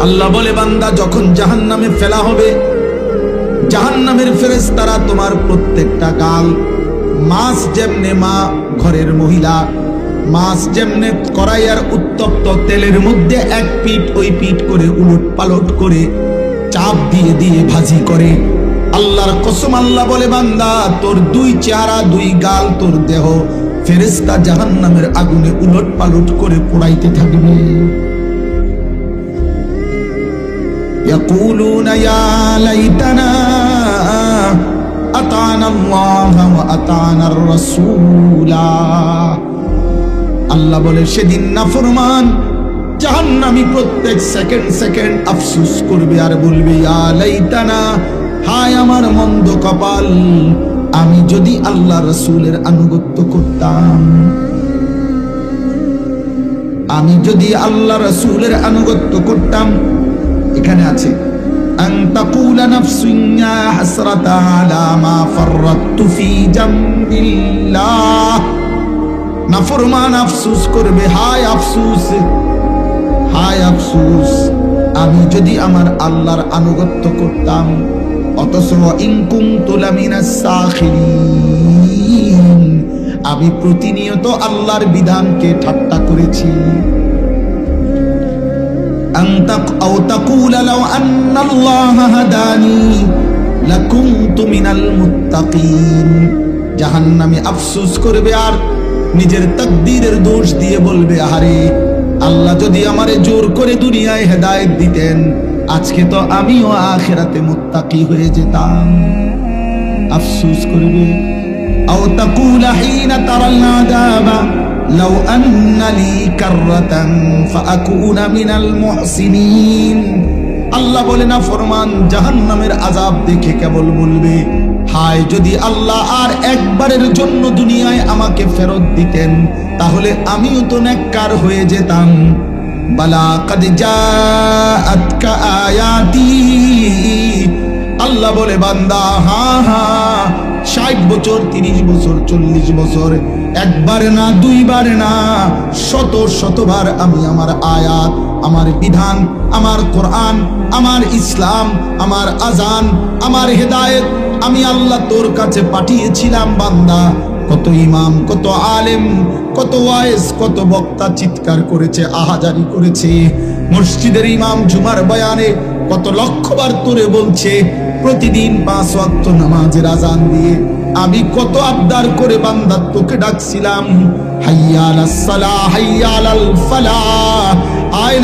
আল্লাহ বলে, বান্দা যখন জাহান্নামে ফেলা হবে, জাহান্নামের ফেরেশতারা তোমার প্রত্যেকটা গাল, মাছ যেমনে মা ঘরের মহিলা মাছ যেমনে কড়াইয়ের উত্তপ্ত তেলের মধ্যে এক পিঠ ওই পিঠ করে উলট পালট করে চাপ দিয়ে দিয়ে ভাজি করে, আল্লাহর কসম আল্লাহ বলে, বান্দা তোর দুই চেহারা দুই গাল তোর দেহ ফেরেশতা জাহান্নামের আগুনে উলট পালট করে পোড়াইতে থাকবে। ইয়াকুলুনা ইয়া লাইতানা আতানা আল্লাহ ওয়া আতানার রাসূলা। আল্লাহ বলে, সেদিন নাফরমান জাহান্নামী প্রত্যেক সেকেন্ড সেকেন্ড আফসোস করবে আর বলবে, ইয়া লাইতানা, হায় আমার মন্দ কপাল, আমি যদি আল্লাহ রাসূলের আনুগত্য করতাম, আমি যদি আল্লাহ রাসূলের আনুগত্য করতাম। এখানে আছে আন তাকুলা নাফসুন ইয়া হাসরাতা আলা মা ফাররাতু ফি জামবিল্লাহ। নাফরমান আফসোস করবে, হায় আফসোস, হায় আফসোস, আমি যদি আমার আল্লাহর আনুগত্য করতাম। অথচ ইন কুনতু লামিনাস সাখিরিন, আমি প্রতিনিয়ত আল্লাহর বিধানকে ঠাট্টা করেছি। আও তাকুলা লাউ আন্নাল্লাহা হাদানি লাকুনতু মিনাল মুত্তাকিন। জাহান্নামী আফসোস করবে আর নিজের তাকদীরের দোষ দিয়ে বলবে, আরে আল্লাহ যদি আমারে জোর করে দুনিয়ায় হেদায়েত দিতেন, আজকে তো আমিও আখিরাতে মুত্তাকি হয়ে যেতাম। আফসোস করবে। আও তাকুলা হিনা তারাল আযাবা লাউ আন্না লি কাররাতান ফাআকুনা মিনাল মুহসিনিন। আল্লাহ বলে, না ফরমান জাহান্নামের আযাব দেখে কেবল বলবে, হায় যদি আল্লাহ আর একবারের জন্য দুনিয়ায় আমাকে ফেরত দিতেন, তাহলে আমিও তো নেককার হয়ে যেতাম। বালা কাদ জাআতকা আয়াতি। আল্লাহ বলে, বান্দা হ্যাঁ হ্যাঁ, 60 বছর 30 বছর 40 বছর, একবার না দুইবার না, শত শতবার আমি আমার আয়াত, আমার বিধান, আমার কোরআন, আমার ইসলাম, আমার আজান, আমার হেদায়েত আমি আল্লাহ তোর কাছে পাঠিয়েছিলাম। বান্দা কত ইমাম, কত আলেম, কত ওয়াইজ, কত বক্তা চিৎকার করেছে, আহাজারি করেছে। মসজিদের ইমাম জুমার বয়ানে কত লক্ষবার তোরে বলছে, প্রতিদিন 5 ওয়াক্ত নামাজের আজান দিয়ে আমি কত আবদার করে বান্দা তোকে ডাকছিলাম, হাইয়া আলাস সালাহ হাইয়া আলাল ফালাহ, আয়